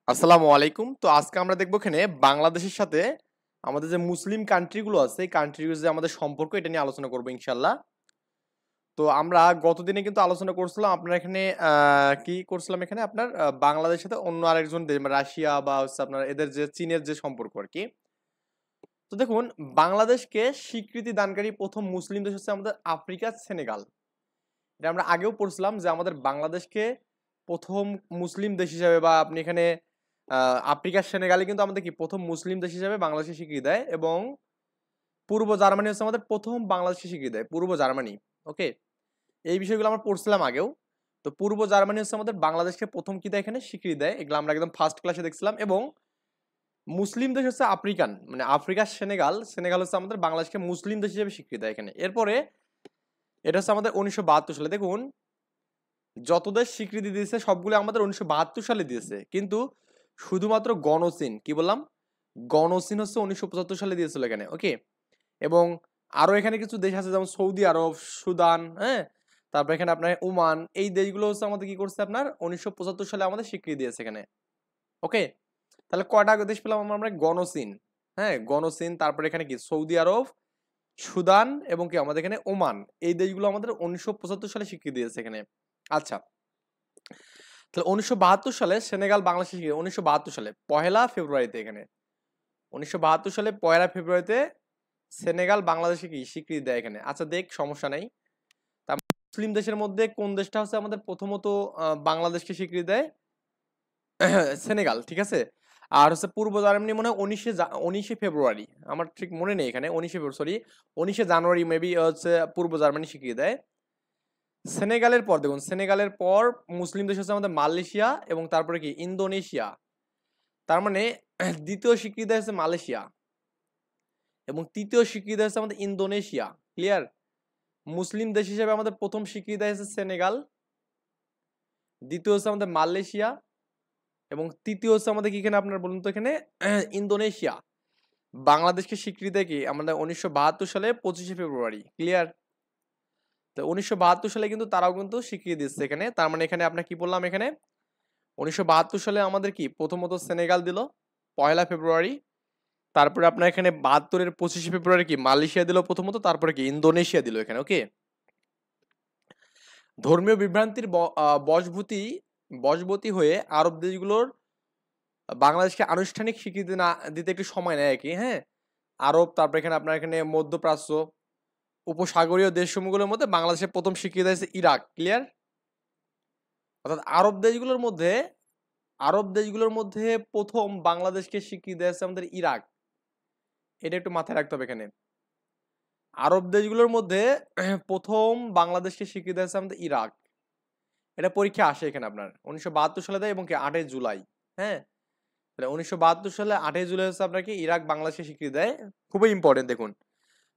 আসসালামু আলাইকুম। তো আজকে আমরা দেখবো এখানে বাংলাদেশের সাথে আমাদের যে মুসলিম কান্ট্রিগুলো আছে, এই কান্ট্রিগুলোর যে আমাদের সম্পর্ক এটা নিয়ে আলোচনা করবো ইনশাল্লাহ। তো আমরা গতদিনে কিন্তু আলোচনা করছিলাম আপনার এখানে কি করছিলাম এখানে আপনার বাংলাদেশের সাথে অন্য আরেকজন দেশ মানে রাশিয়া বা হচ্ছে আপনার এদের যে চীনের যে সম্পর্ক আর কি। তো দেখুন, বাংলাদেশকে স্বীকৃতি দানকারী প্রথম মুসলিম দেশ হচ্ছে আমাদের আফ্রিকার সেনেগাল। এটা আমরা আগেও পড়ছিলাম যে আমাদের বাংলাদেশকে প্রথম মুসলিম দেশ হিসাবে বা আপনি এখানে আফ্রিকার সেনেগালে কিন্তু আমাদের কি প্রথম মুসলিম দেশ হিসাবে বাংলাদেশকে স্বীকৃতি দেয়, এবং পূর্ব জার্মানি হচ্ছে আমাদের প্রথম বাংলাদেশকে স্বীকৃতি দেয়, পূর্ব জার্মানি। ওকে, এই বিষয়গুলো আমরা পড়ছিলাম আগেও। তো পূর্ব জার্মানি হচ্ছে আমাদের বাংলাদেশকে প্রথম কি দেয়, এখানে স্বীকৃতি দেয়, এগুলো আমরা একদম ফার্স্ট ক্লাসে দেখছিলাম। এবং মুসলিম দেশ হচ্ছে আফ্রিকান মানে আফ্রিকার সেনেগাল, সেনেগাল হচ্ছে আমাদের বাংলাদেশকে মুসলিম দেশ হিসেবে স্বীকৃতি দেয় এখানে। এরপরে এটা হচ্ছে আমাদের 1972 সালে। দেখুন, যত দেশ স্বীকৃতি দিয়েছে সবগুলো আমাদের 1972 সালে দিয়েছে, কিন্তু শুধুমাত্র গণচীন, কি বললাম, গণচীন হচ্ছে 1975 সালে দিয়েছিল এখানে। ওকে, এবং আরো এখানে কিছু দেশ আছে যেমন সৌদি আরব, সুদান, হ্যাঁ, তারপর এখানে আপনার ওমান, এই দেশগুলো হচ্ছে আমাদের কি করছে আপনার 1975 সালে আমাদের স্বীকৃতি দিয়েছে এখানে। ওকে, তাহলে কয়টা দেশ পেলাম আমরা? গণচীন, হ্যাঁ গণচীন, তারপরে এখানে কি সৌদি আরব, সুদান এবং কি আমাদের এখানে ওমান, এই দেশগুলো আমাদের 1975 সালে স্বীকৃতি দিয়েছে এখানে। আচ্ছা, তাহলে 1972 সালে সেনেগাল বাংলাদেশে 1972 সালে পহেলা ফেব্রুয়ারিতে এখানে 1972 সালে পহেলা ফেব্রুয়ারিতে সেনেগাল বাংলাদেশে কি স্বীকৃতি দেয় এখানে। আচ্ছা দেখ, সমস্যা নাই। তা মুসলিম দেশের মধ্যে কোন দেশটা হচ্ছে আমাদের প্রথমত বাংলাদেশকে স্বীকৃতি দেয়? সেনেগাল, ঠিক আছে। আর হচ্ছে পূর্ব জার্মানি মনে হয় 19শে ফেব্রুয়ারি, আমার ঠিক মনে নেই এখানে, 19শে ফেব্রুয়ারি, সরি 19শে জানুয়ারি মেবি হচ্ছে পূর্ব জার্মানি স্বীকৃতি দেয়। সেনেগালের পর দেখুন, সেনেগালের পর মুসলিম দেশ হচ্ছে আমাদের মালয়েশিয়া এবং তারপরে কি ইন্দোনেশিয়া। তার মানে দ্বিতীয় স্বীকৃতি হচ্ছে মালয়েশিয়া এবং তৃতীয় স্বীকৃতি হচ্ছে আমাদের ইন্দোনেশিয়া। ক্লিয়ার? মুসলিম দেশ হিসেবে আমাদের প্রথম স্বীকৃতি হচ্ছে সেনেগাল, দ্বিতীয় হচ্ছে আমাদের মালয়েশিয়া এবং তৃতীয় হচ্ছে আমাদের কি এখানে আপনার বলুন তো এখানে ইন্দোনেশিয়া। বাংলাদেশকে স্বীকৃতি দেয় কি আমাদের 1972 সালে 25শে ফেব্রুয়ারি। ক্লিয়ার? তো 1972 সালে কিন্তু তারাও কিন্তু স্বীকৃতি দিচ্ছে এখানে। তার মানে এখানে আপনার কি বললাম, এখানে 1972 সালে আমাদের কি প্রথমত সেনেগাল দিল পয়লা ফেব্রুয়ারি, তারপরে আপনার এখানে 72-এর 25শে ফেব্রুয়ারি কি মালয়েশিয়া দিল প্রথমত, তারপরে কি ইন্দোনেশিয়া দিল এখানে। ওকে, ধর্মীয় বিভ্রান্তির বশবর্তী হয়ে আরব দেশগুলোর বাংলাদেশকে আনুষ্ঠানিক স্বীকৃতি না দিতে একটু সময় নেয় কি, হ্যাঁ। আরব, তারপর এখানে আপনার এখানে মধ্যপ্রাচ্য, উপসাগরীয় দেশসমূহগুলোর মধ্যে বাংলাদেশের প্রথম স্বীকৃতি হয়েছে ইরাক। ক্লিয়ার? অর্থাৎ আরব দেশগুলোর মধ্যে প্রথম বাংলাদেশকে স্বীকৃতি দিয়েছে আমাদের ইরাক। এটা একটু মাথায় রাখতে হবে এখানে। আরব দেশগুলোর মধ্যে প্রথম বাংলাদেশকে স্বীকৃতি দিয়েছে আমাদের ইরাক। এটা পরীক্ষা আসে এখানে আপনার 1972 সালে দেয় এবং কি 8 জুলাই। হ্যাঁ, তাহলে 1972 সালে 8 জুলাই হচ্ছে আপনার কি ইরাক বাংলাদেশকে স্বীকৃতি দেয়। খুবই ইম্পর্টেন্ট। দেখুন,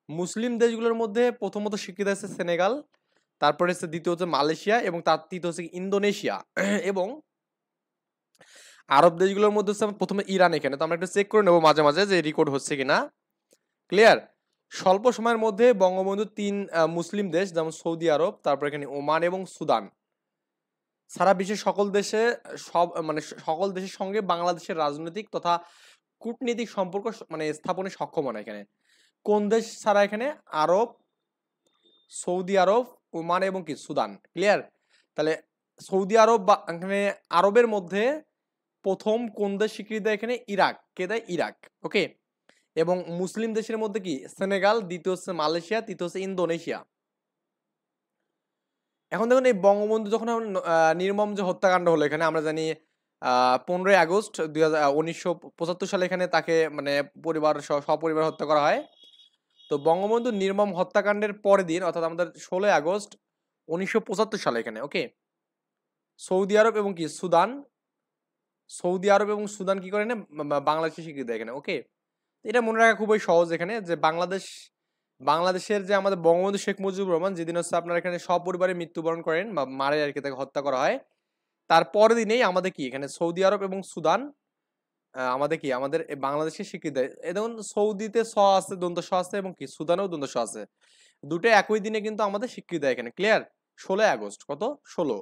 মুসলিম দেশগুলোর মধ্যে প্রথমত স্বীকৃতি আছে সেনেগাল, তারপরে হচ্ছে দ্বিতীয় হচ্ছে মালয়েশিয়া এবং তার তৃতীয় হচ্ছে ইন্দোনেশিয়া এবং আরব দেশগুলোর মধ্যে হচ্ছে প্রথমে ইরান। এখানে তো আমরা একটু চেক করে নেবো মাঝে মাঝে যে রেকর্ড হচ্ছে কিনা। ক্লিয়ার? স্বল্প সময়ের মধ্যে বঙ্গবন্ধু তিন মুসলিম দেশ যেমন সৌদি আরব, তারপর এখানে ওমান এবং সুদান, সারা বিশ্বের সকল দেশের সঙ্গে বাংলাদেশের রাজনৈতিক তথা কূটনীতিক সম্পর্ক মানে স্থাপনে সক্ষম হয় এখানে। কোন দেশ ছাড়া? এখানে আরব, সৌদি আরব, ওমান এবং কি সুদান। ক্লিয়ার? তাহলে সৌদি আরব বা এখানে আরবের মধ্যে প্রথম কোন দেশ স্বীকৃতি দেয়? এখানে ইরাক। কে দেয়? ইরাক। ওকে, এবং মুসলিম দেশের মধ্যে কি সেনেগাল, দ্বিতীয় হচ্ছে মালয়েশিয়া, তৃতীয় হচ্ছে ইন্দোনেশিয়া। এখন দেখুন, এই বঙ্গবন্ধু যখন নির্মম যে হত্যাকাণ্ড হলো এখানে আমরা জানি 15ই আগস্ট 1975 সালে এখানে তাকে মানে সপরিবার হত্যা করা হয়। তো বঙ্গবন্ধু নির্মম হত্যাকাণ্ডের পরের দিন অর্থাৎ আমাদের 16ই আগস্ট 1975 সালে এখানে, ওকে, সৌদি আরব এবং কি সুদান, কি করে না বাংলাদেশে স্বীকৃতি দেয় এখানে। ওকে, এটা মনে রাখা খুবই সহজ এখানে যে বাংলাদেশের যে আমাদের বঙ্গবন্ধু শেখ মুজিবুর রহমান যেদিন হচ্ছে আপনার এখানে সপরিবারে মৃত্যুবরণ করেন বা মারে আর কি, তাকে হত্যা করা হয়, তার পরের দিনেই আমাদের কি এখানে সৌদি আরব এবং সুদান আমাদের বাংলাদেশকে স্বীকৃতি দেয়। এই দেখুন, সৌদিতে স আছে, দন্ত স আছে এবং কি সুদানেও দন্ত স আছে, দুটো একই দিনে কিন্তু আমাদের স্বীকৃতি দেয় এখানে। ক্লিয়ার? 16ই আগস্ট কত 16।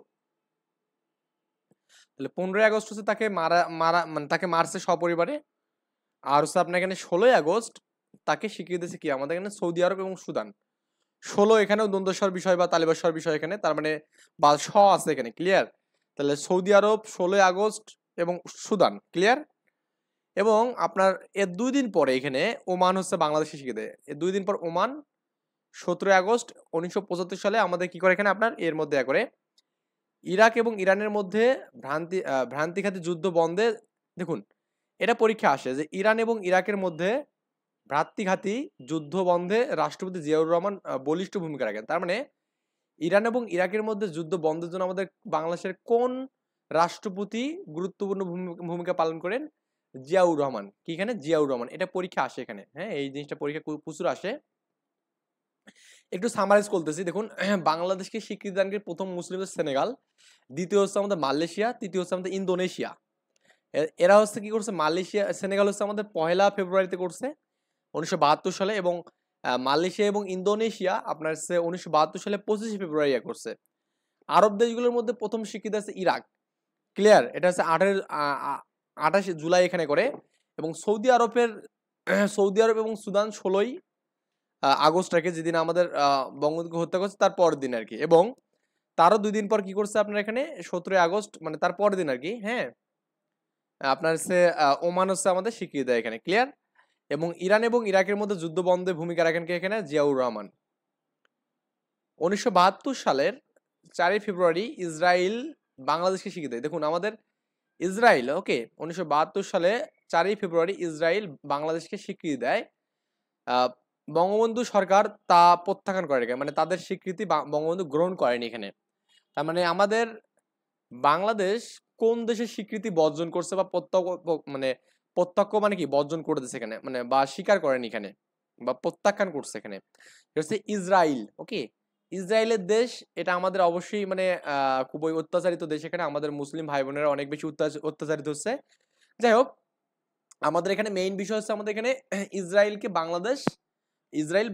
তাহলে 15ই আগস্ট হচ্ছে তাকে মারা মারা মানে তাকে মারছে সপরিবারে। আর হচ্ছে আপনার এখানে 16ই আগস্ট তাকে স্বীকৃতি দিয়েছে কি আমাদের এখানে সৌদি আরব এবং সুদান। 16 এখানেও দ্বন্দ্বস্বর বিষয় বা তালিবাস্বর বিষয় এখানে, তার মানে বা স আছে এখানে, ক্লিয়ার। তাহলে সৌদি আরব 16ই আগস্ট এবং সুদান, ক্লিয়ার। এবং আপনার এর 2 দিন পরে এখানে ওমান হচ্ছে বাংলাদেশে স্বীকৃতি দেয়। এর 2 দিন পর ওমান 17ই আগস্ট 1975 সালে আমাদের কি করে এখানে আপনার এর মধ্যে করে ইরাক এবং ইরানের মধ্যে ভ্রান্তিঘাতী যুদ্ধ বন্ধে। দেখুন, এটা পরীক্ষা আসে যে ইরান এবং ইরাকের মধ্যে ভ্রাতৃঘাতী যুদ্ধ বন্ধে রাষ্ট্রপতি জিয়াউর রহমান বলিষ্ঠ ভূমিকা রাখেন। তার মানে ইরান এবং ইরাকের মধ্যে যুদ্ধ বন্ধের জন্য আমাদের বাংলাদেশের কোন রাষ্ট্রপতি গুরুত্বপূর্ণ ভূমিকা পালন করেন? জিয়াউর রহমান। কি এখানে জিয়াউর রহমান, এটা পরীক্ষা আসে এখানে। হ্যাঁ, এই জিনিসটা পরীক্ষা প্রচুর আসে। একটু সামারাইজ করতেছি, দেখুন বাংলাদেশকে স্বীকৃতি দানকারী প্রথম মুসলিম সেনেগাল, দ্বিতীয় হচ্ছে আমাদের মালয়েশিয়া, তৃতীয় হচ্ছে আমাদের ইন্দোনেশিয়া। এরা হচ্ছে কি করছে, মালয়েশিয়া সেনেগাল হচ্ছে আমাদের 1লা ফেব্রুয়ারিতে করছে 1972 সালে, এবং মালয়েশিয়া এবং ইন্দোনেশিয়া আপনার হচ্ছে 1972 সালে 25শে ফেব্রুয়ারি করছে। আরব দেশগুলোর মধ্যে প্রথম স্বীকৃতি আছে ইরাক, ক্লিয়ার। এটা হচ্ছে 28 জুলাই এখানে করে। এবং সৌদি আরব এবং সুদান 16ই আগস্ট রাখে, যেদিন আমাদের বঙ্গবন্ধুকে হত্যা করছে তার পরের দিন আর কি। এবং তারও 2 দিন পর কি করছে আপনার এখানে 17ই আগস্ট, মানে তার পরের দিন আর কি। হ্যাঁ, আপনার হচ্ছে ওমান হচ্ছে আমাদের স্বীকৃতি দেয় এখানে, ক্লিয়ার। এবং ইরান এবং ইরাকের মধ্যে যুদ্ধ বন্ধে ভূমিকা রাখেন কে এখানে? জিয়াউর রহমান। 1972 সালের 4ই ফেব্রুয়ারি ইসরায়েল বাংলাদেশকে স্বীকৃতি দেয়। দেখুন আমাদের ইসরায়েল, ওকে, 1972 সালে 4ই ফেব্রুয়ারি ইসরায়েল বাংলাদেশকে স্বীকৃতি দেয়। বঙ্গবন্ধু সরকার তা প্রত্যাখ্যান করে, মানে তাদের স্বীকৃতি বঙ্গবন্ধু গ্রহণ করেনি এখানে। তার মানে আমাদের বাংলাদেশ কোন দেশের স্বীকৃতি বর্জন করছে বা প্রত্যক্ষ মানে কি বর্জন করে দিচ্ছে এখানে, মানে বা স্বীকার করেনি এখানে বা প্রত্যাখ্যান করছে এখানে? হচ্ছে ইসরায়েল, ওকে। ইসরায়েলের দেশ, এটা আমাদের অবশ্যই মানে খুবই অত্যাচারিত দেশ। এখানে আমাদের মুসলিম ভাই বোনেরা অনেক বেশি অত্যাচারিত হচ্ছে। যাই হোক, আমাদের এখানে মেইন বিষয় হচ্ছে আমাদের এখানে ইসরায়েল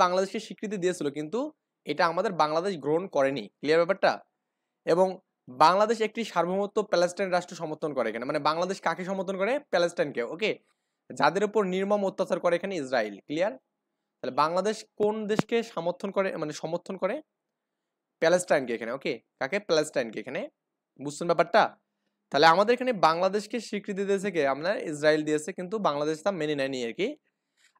বাংলাদেশকে স্বীকৃতি দিয়েছিল, কিন্তু এটা আমাদের বাংলাদেশ গ্রহণ করেনি, ক্লিয়ার ব্যাপারটা। এবং বাংলাদেশ একটি সার্বভৌমত্ব প্যালেস্টাইন রাষ্ট্র সমর্থন করে এখানে, মানে বাংলাদেশ কাকে সমর্থন করে? প্যালেস্টাইনকে, ওকে। যাদের উপর নির্মম অত্যাচার করে এখানে ইসরায়েল, ক্লিয়ার। তাহলে বাংলাদেশ কোন দেশকে সমর্থন করে, মানে সমর্থন করে? প্যালেস্টাইনকে এখানে, ওকে। কাকে? প্যালেস্টাইনকে এখানে। বুঝছেন ব্যাপারটা? তাহলে আমাদের এখানে বাংলাদেশকে স্বীকৃতি দিয়েছে কে? আমরা ইসরায়েল দিয়েছে, কিন্তু বাংলাদেশ তা মেনে নেয়নি আর কি।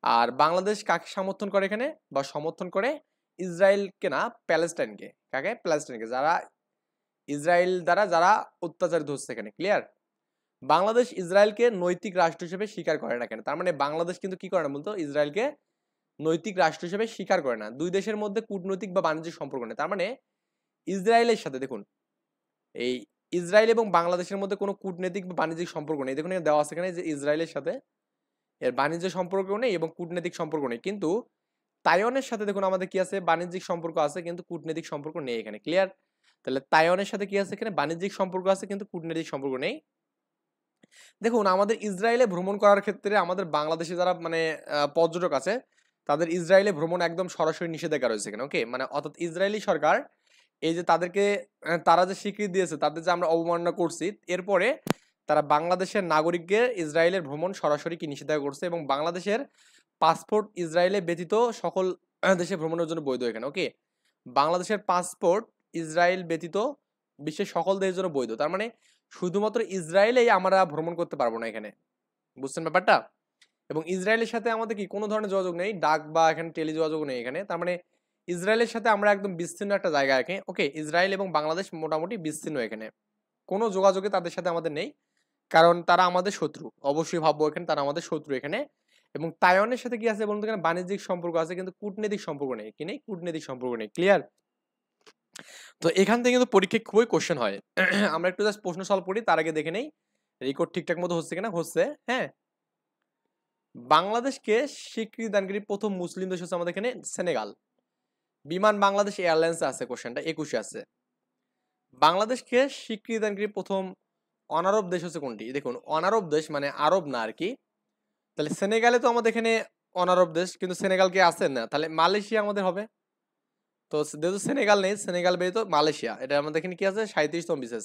আর বাংলাদেশ কাকে সমর্থন করে এখানে বা সমর্থন করে? ইসরায়েলকে না, প্যালেস্টাইনকে। কাকে? প্যালেস্টাইনকে, যারা ইসরায়েল দ্বারা যারা অত্যাচারিত হচ্ছে এখানে, ক্লিয়ার। বাংলাদেশ ইসরায়েলকে নৈতিক রাষ্ট্র হিসেবে স্বীকার করে না কেন? তার মানে বাংলাদেশ কিন্তু কি করে না বলতো, ইসরায়েলকে নৈতিক রাষ্ট্র হিসেবে স্বীকার করে না। দুই দেশের মধ্যে কূটনৈতিক বা বাণিজ্যিক সম্পর্ক নেই। তার মানে ইসরায়েলের সাথে, দেখুন এই ইসরায়েল এবং বাংলাদেশের মধ্যে কোনো কূটনৈতিক বা বাণিজ্যিক সম্পর্ক নেই। দেখুন এখানে দেওয়া আছে এখানে যে ইসরায়েলের সাথে এর বাণিজ্য সম্পর্ক নেই এবং কূটনৈতিক সম্পর্ক নেই। কিন্তু তাইওয়ানের সাথে দেখুন আমাদের কি আছে? বাণিজ্যিক সম্পর্ক আছে, কিন্তু কূটনৈতিক সম্পর্ক নেই এখানে, ক্লিয়ার। তাহলে তাইওয়ানের সাথে কি আছে? এখানে বাণিজ্যিক সম্পর্ক আছে, কিন্তু কূটনৈতিক সম্পর্ক নেই। দেখুন আমাদের ইসরায়েলে ভ্রমণ করার ক্ষেত্রে আমাদের বাংলাদেশে যারা মানে পর্যটক আছে, তাদের ইসরায়েলে ভ্রমণ একদম সরাসরি নিষেধাজ্ঞা রয়েছে এখানে, ওকে। মানে অর্থাৎ ইসরায়েলি সরকার এই যে তাদেরকে তারা যে স্বীকৃতি দিয়েছে, তাদের যে আমরা অবমাননা করছি, এরপরে তারা বাংলাদেশের নাগরিকদের ইসরায়েলের ভ্রমণ সরাসরি কি নিষেধাজ্ঞা করছে, এবং বাংলাদেশের পাসপোর্ট ইসরায়েলে ব্যতীত সকল দেশে ভ্রমণের জন্য বৈধ এখানে, ওকে। বাংলাদেশের পাসপোর্ট ইসরায়েল ব্যতীত বিশ্বের সকল দেশের জন্য বৈধ। তার মানে শুধুমাত্র ইসরায়েলেই আমরা ভ্রমণ করতে পারবো না এখানে। বুঝছেন ব্যাপারটা? এবং ইসরায়েলের সাথে আমাদের কি কোনো ধরনের যোগাযোগ নেই, ডাক বা এখানে টেলি যোগাযোগ নেই এখানে। তার মানে ইসরায়েলের সাথে আমরা একদম বিচ্ছিন্ন একটা জায়গা এখানে, ওকে। ইসরায়েল এবং বাংলাদেশ মোটামুটি বিচ্ছিন্ন এখানে, কোনো যোগাযোগে তাদের সাথে আমাদের নেই, কারণ তারা আমাদের শত্রু। অবশ্যই ভাববো এখানে তারা আমাদের শত্রু এখানে। এবং তাইওয়ানের সাথে কি আছে বলুন তো? এখানে বাণিজ্যিক সম্পর্ক আছে, কিন্তু কূটনৈতিক সম্পর্ক নেই। কি নেই? কূটনৈতিক সম্পর্ক নেই, ক্লিয়ার। তো এখান থেকে কিন্তু পরীক্ষায় খুবই কোশ্চেন হয়। আমরা একটু জাস্ট প্রশ্ন সলভ করি, তার আগে দেখে নেই রেকর্ড ঠিকঠাক মতো হচ্ছে কিনা। হচ্ছে, হ্যাঁ। বাংলাদেশকে স্বীকৃতি দানকারী প্রথম মুসলিম দেশ হচ্ছে আমাদের এখানে সেনেগাল। বিমান বাংলাদেশ এয়ারলাইন্স আছে, কোশ্চেনটা 21-এ আছে। বাংলাদেশকে স্বীকৃতি দানকারী প্রথম অনারব দেশ হচ্ছে কোনটি? দেখুন অনারব দেশ মানে আরব না আর কি। তাহলে সেনেগালে তো আমাদের এখানে অনারব দেশ, কিন্তু সেনেগাল কি আছে? না। তাহলে মালয়েশিয়া আমাদের হবে। তো যেহেতু সেনেগাল নেই, সেনেগাল ব্যতীত মালয়েশিয়া, এটা আমাদের এখানে কি আছে? 37তম বিশেষ।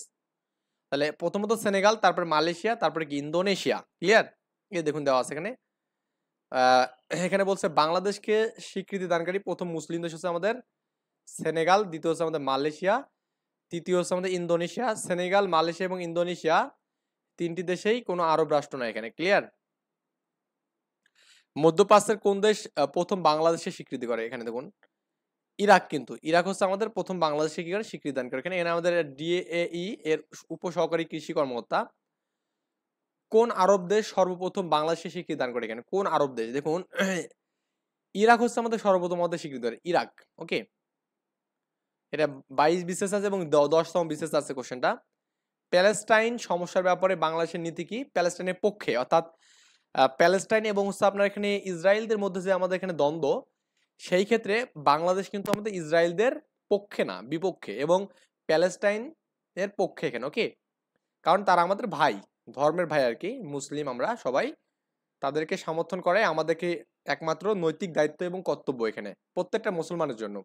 তাহলে প্রথমত সেনেগাল, তারপরে মালয়েশিয়া, তারপরে কি ইন্দোনেশিয়া। ক্লিয়ার? এই দেখুন দেওয়া আছে এখানে। এখানে বলছে বাংলাদেশকে স্বীকৃতি দানকারী প্রথম মুসলিম দেশ হচ্ছে আমাদের সেনেগাল, দ্বিতীয় হচ্ছে আমাদের মালয়েশিয়া, তৃতীয় হচ্ছে আমাদের ইন্দোনেশিয়া। সেনেগাল, মালয়েশিয়া এবং ইন্দোনেশিয়া তিনটি দেশেই কোনো আরব রাষ্ট্র নয় এখানে। ক্লিয়ার? মধ্যপ্রাচ্যের কোন দেশ প্রথম বাংলাদেশে স্বীকৃতি করে? এখানে দেখুন ইরাক, কিন্তু ইরাক হচ্ছে আমাদের প্রথম বাংলাদেশে কি করে স্বীকৃতি দান করে। এখানে আমাদের ডিএই এর উপসহকারী কৃষি কর্মকর্তা। কোন আরব দেশ সর্বপ্রথম বাংলাদেশে স্বীকৃতি দান করে? এখানে কোন আরব দেশ? দেখুন ইরাক হচ্ছে আমাদের সর্বপ্রথম আমাদের স্বীকৃতি করে, ইরাক। ওকে, এটা 22 বিসিএস আছে এবং 10তম বিসিএস আছে কোশ্চেনটা। প্যালেস্টাইন সমস্যার ব্যাপারে বাংলাদেশের নীতি কি? প্যালেস্টাইনের পক্ষে, অর্থাৎ প্যালেস্টাইন এবং হচ্ছে আপনার এখানে ইসরায়েলদের মধ্যে যে আমাদের এখানে দ্বন্দ্ব, সেই ক্ষেত্রে বাংলাদেশ কিন্তু আমাদের ইসরায়েলদের পক্ষে না, বিপক্ষে, এবং প্যালেস্টাইন এর পক্ষে এখানে। ওকে, কারণ তারা আমাদের ভাই, ধর্মের ভাই আর কি, মুসলিম আমরা সবাই, তাদেরকে সমর্থন করে আমাদেরকে একমাত্র নৈতিক দায়িত্ব এবং কর্তব্য এখানে প্রত্যেকটা মুসলমানের জন্য।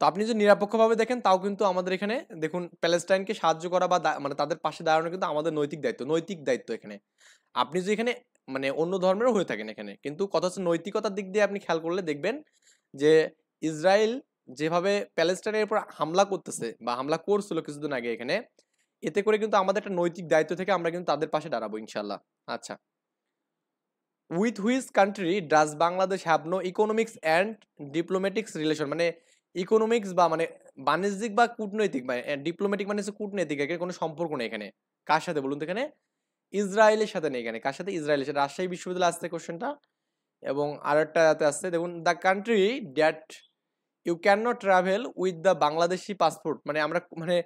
তো আপনি যদি নিরপেক্ষভাবে দেখেন তাও কিন্তু আমাদের এখানে দেখুন প্যালেস্টাইনকে সাহায্য করা বা মানে তাদের পাশে দাঁড়ানো কিন্তু আমাদের নৈতিক দায়িত্ব, নৈতিক দায়িত্ব এখানে। আপনি যদি এখানে মানে অন্য ধর্মেরও হয়ে থাকেন এখানে, কিন্তু কথা হচ্ছে নৈতিকতার দিক দিয়ে আপনি খেয়াল করলে দেখবেন যে ইসরায়েল যেভাবে প্যালেস্টাইনের উপর হামলা করতেছে বা হামলা করছিল কিছুদিন আগে এখানে, এতে করে কিন্তু আমাদের একটা নৈতিক দায়িত্ব থেকে আমরা কিন্তু তাদের পাশে দাঁড়াবো ইনশাল্লাহ। আচ্ছা, with which country does Bangladesh have no economics and diplomatics relation? মানে ইকোনমিক্স বা মানে বাণিজ্যিক বা কূটনৈতিক, মানে ডিপ্লোম্যাটিক মানে হচ্ছে কূটনৈতিক, এর কোনো সম্পর্ক নেই এখানে। কার সাথে বলুন তো? এখানে ইসরায়েলের সাথে নেই। এখানে কার সাথে? ইসরায়েলের সাথে। রাজশাহী বিশ্ববিদ্যালয়ে আসছে কোশ্চেনটা। এবং আরেকটাতে আসছে দেখুন, the country that you can not travel with the Bangladeshi passport, মানে আমরা মানে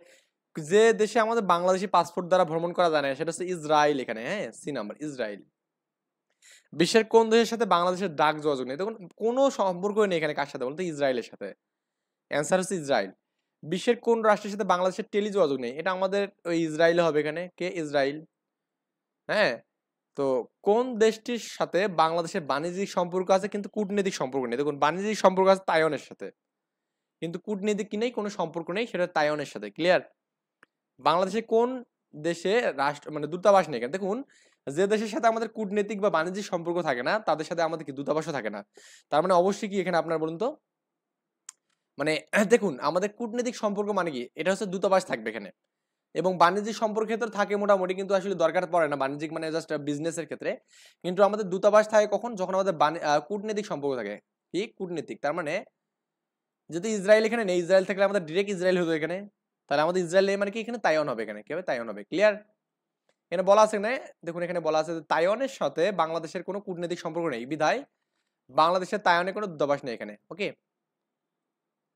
যে দেশে আমাদের বাংলাদেশি পাসপোর্ট দ্বারা ভ্রমণ করা যায় না সেটা হচ্ছে ইসরায়েল এখানে। হ্যাঁ, সি নাম্বার ইসরায়েল। বিশ্বের কোন দেশের সাথে বাংলাদেশের ডাক যোগাযোগ নেই? দেখুন কোনো সম্পর্কই নেই এখানে। কার সাথে বলতে? ইসরায়েলের সাথে। অ্যান্সার হচ্ছে ইসরায়েল। বিশ্বের কোন রাষ্ট্রের সাথে বাংলাদেশের টেলি যোগাযোগ নেই? এটা আমাদের ওই ইসরায়েলে হবে এখানে। কে? ইসরায়েল। হ্যাঁ, তো কোন দেশটির সাথে বাংলাদেশের বাণিজ্যিক সম্পর্ক আছে কিন্তু কূটনৈতিক সম্পর্ক নেই? দেখুন বাণিজ্যিক সম্পর্ক আছে তাইওয়ানের সাথে, কিন্তু কূটনৈতিক কি নেই? কোনো সম্পর্ক নেই, সেটা তাইওয়ানের সাথে। ক্লিয়ার? বাংলাদেশে কোন দেশে রাষ্ট্র মানে দূতাবাস নেই? দেখুন যে দেশের সাথে আমাদের কূটনৈতিক বা বাণিজ্যিক সম্পর্ক থাকে না তাদের সাথে আমাদের কি দূতাবাসও থাকে না। তার মানে অবশ্যই কি এখানে আপনার বলুন তো, মানে দেখুন আমাদের কূটনৈতিক সম্পর্ক মানে কি? এটা হচ্ছে দূতাবাস থাকবে এখানে, এবং বাণিজ্যিক সম্পর্কের ক্ষেত্রে থাকে মোটামুটি, কিন্তু আসলে দরকার পড়ে না বাণিজ্যিক মানে জাস্ট বিজনেসের ক্ষেত্রে। কিন্তু আমাদের দূতাবাস থাকে কখন? যখন আমাদের কূটনৈতিক সম্পর্ক থাকে। কি? কূটনৈতিক। তার মানে যদি ইসরায়েল এখানে নেই, ইসরায়েল থাকলে আমাদের ডিরেক্ট ইসরায়েল হতো এখানে, তাহলে আমাদের ইসরায়েল নেই মানে কি? এখানে তাইওয়ান হবে। এখানে কি হবে? তাইওয়ান হবে। ক্লিয়ার? এখানে বলা আছে না, দেখুন এখানে বলা আছে যে তাইওয়ানের সাথে বাংলাদেশের কোনো কূটনৈতিক সম্পর্ক নেই, বিধায় বাংলাদেশের তাইওয়ানে কোনো দূতাবাস নেই এখানে। ওকে,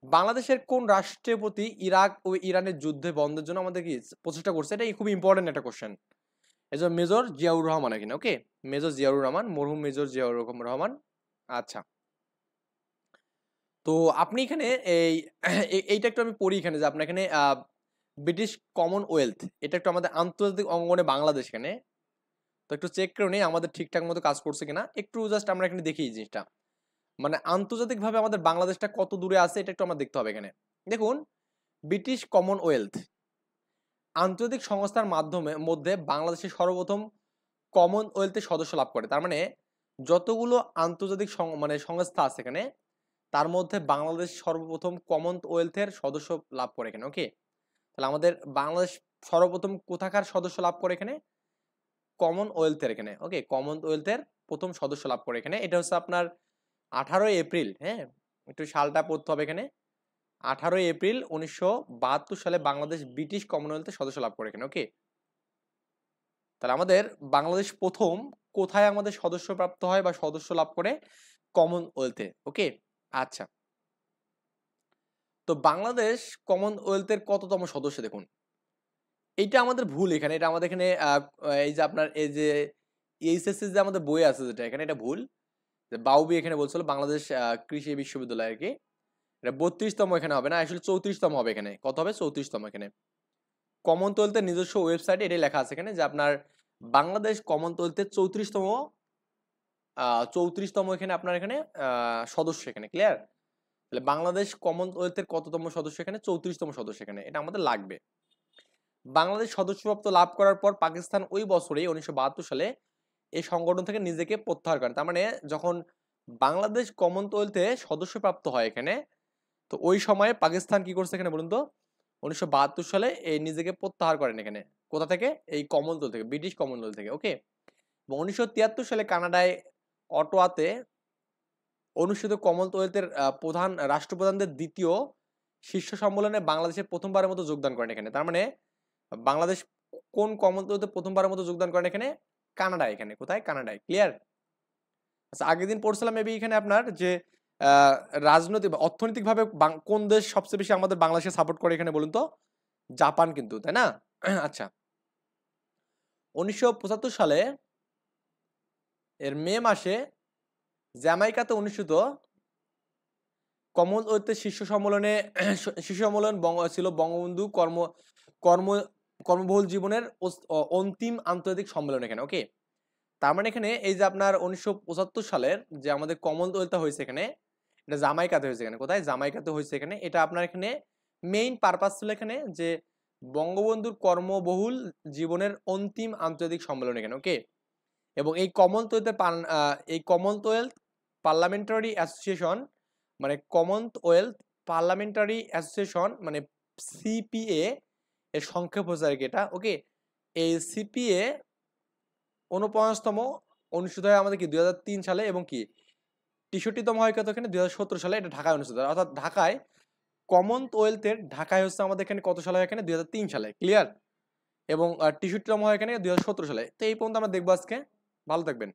বাংলাদেশের কোন রাষ্ট্রের প্রতি ইরাক ও ইরানের যুদ্ধে বন্ধের জন্য আমাদের কি প্রচেষ্টা করছে? এটা খুব ইম্পর্টেন্ট একটা কোশ্চেন। এই যে মেজর জিয়াউর রহমান এখানে। ওকে, মেজর জিয়াউর রহমান, মরহুম মেজর জিয়াউর রহমান। আচ্ছা, তো আপনি এখানে এই এইটা একটু আমি পড়ি এখানে যে আপনার এখানে ব্রিটিশ কমনওয়েলথ, এটা একটু আমাদের আন্তর্জাতিক অঙ্গনে বাংলাদেশ এখানে, তো একটু চেক করে নেই আমাদের ঠিকঠাক মতো কাজ করছে কিনা। একটু জাস্ট আমরা এখানে দেখি এই জিনিসটা, মানে আন্তর্জাতিকভাবে আমাদের বাংলাদেশটা কত দূরে আছে এটা একটু আমরা দেখতে হবে এখানে। দেখুন ব্রিটিশ কমনওয়েলথ আন্তর্জাতিক সংস্থার মাধ্যমে মধ্যে বাংলাদেশের সর্বপ্রথম কমনওয়েলথের সদস্য লাভ করে। তার মানে যতগুলো আন্তর্জাতিক মানে সংস্থা আছে এখানে, তার মধ্যে বাংলাদেশ সর্বপ্রথম কমনওয়েলথের সদস্য লাভ করে এখানে। ওকে, তাহলে আমাদের বাংলাদেশ সর্বপ্রথম কোথাকার সদস্য লাভ করে? এখানে কমনওয়েলথের এখানে। ওকে, কমনওয়েলথের প্রথম সদস্য লাভ করে এখানে। এটা হচ্ছে আপনার 18 এপ্রিল। হ্যাঁ, একটু সালটা পড়তে হবে এখানে। 18 এপ্রিল 1972 সালে বাংলাদেশ ব্রিটিশ কমনওয়েলথের সদস্য লাভ করে এখানে। ওকে, তাহলে আমাদের বাংলাদেশ প্রথম কোথায় আমাদের সদস্য প্রাপ্ত হয় বা সদস্য লাভ করে? কমনওয়েলথে। ওকে, আচ্ছা, তো বাংলাদেশ কমনওয়েলথের কততম সদস্য? দেখুন এইটা আমাদের ভুল এখানে, এটা আমাদের এখানে এই যে আপনার এই যে এইচএসসি যে আমাদের বই আছে যেটা এখানে, এটা ভুল। যে বাউবি এখানে বলছিল বাংলাদেশ কৃষি বিশ্ববিদ্যালয় আর কি, এটা 32তম এখানে হবে না, আসলে 34তম হবে এখানে। কত হবে? 34তম এখানে। কমনওয়েলথের নিজস্ব ওয়েবসাইটে এটাই লেখা আছে এখানে যে আপনার বাংলাদেশ কমনওয়েলথের 34তম এখানে আপনার এখানে সদস্য এখানে। ক্লিয়ার? তাহলে বাংলাদেশ কমনওয়েলথের কততম সদস্য এখানে? 34তম সদস্য এখানে, এটা আমাদের লাগবে। বাংলাদেশ সদস্যপদ লাভ করার পর পাকিস্তান ওই বছরেই 1972 সালে এই সংগঠন থেকে নিজেকে প্রত্যাহার করে। তার মানে যখন বাংলাদেশ কমনওয়েলথে সদস্যপ্রাপ্ত হয় এখানে, তো ওই সময়ে পাকিস্তান কি করছে এখানে বলুন তো? 1972 সালে এই নিজেকে প্রত্যাহার করেন এখানে। কোথা থেকে? এই কমনওয়েলথ থেকে, ব্রিটিশ কমনওয়েলথ থেকে। ওকে। এবং 1973 সালে কানাডায় অটোয়াতে অনুষ্ঠিত কমনওয়েলথের প্রধান রাষ্ট্রপ্রধানদের দ্বিতীয় শীর্ষ সম্মেলনে বাংলাদেশে প্রথমবারের মতো যোগদান করেন এখানে। তার মানে বাংলাদেশ কোন কমনওয়েলথে প্রথমবারের মতো যোগদান করেন এখানে? কানাডায়। এখানে কোথায়? কানাডায়। ক্লিয়ার? আচ্ছা, আগের দিন পড়ছিলাম মেবি এখানে আপনার যে রাজনৈতিক বা অর্থনৈতিকভাবে কোন দেশ সবচেয়ে বেশি আমাদের বাংলাদেশকে সাপোর্ট করে এখানে বলুন তো? জাপান কিন্তু, তাই না? আচ্ছা, 1975 সালে এর মে মাসে জ্যামাইকাতে অনুষ্ঠিত কমনওয়েলথের শীর্ষ সম্মেলন ছিল বঙ্গবন্ধু কর্ম কর্মবহুল জীবনের অন্তিম আন্তর্জাতিক সম্মেলন এখানে। ওকে। তার মানে এখানে এই যে আপনার 1975 সালের যে আমাদের কমনওয়েলথ হয়েছে এখানে, এটা জামাইকাতে হয়েছে এখানে। কোথায়? জামাইকাতে হয়েছে এখানে। এটা আপনার এখানে মেইন পারপাস ছিল এখানে যে বঙ্গবন্ধুর কর্মবহুল জীবনের অন্তিম আন্তর্জাতিক সম্মেলন এখানে। ওকে। এবং এই কমনওয়েলথ পার্লামেন্টারি অ্যাসোসিয়েশন মানে কমনওয়েলথ পার্লামেন্টারি অ্যাসোসিয়েশন মানে সিপিএ এর সংক্ষেপ হচ্ছে আর কি এটা। ওকে। এই সিপিএ 49তম অনুষ্ঠিত হয় আমাদের কি 2003 সালে, এবং কি 63তম হয় কত এখানে 2017 সালে, এটা ঢাকায় অনুষ্ঠিত হয়। অর্থাৎ ঢাকায় কমনওয়েলথের ঢাকায় হচ্ছে আমাদের এখানে কত সালে হয়? এখানে 2003 সালে। ক্লিয়ার? এবং 63তম হয় এখানে 2017 সালে। তো এই পর্যন্ত আমরা দেখবো আজকে। ভালো থাকবেন।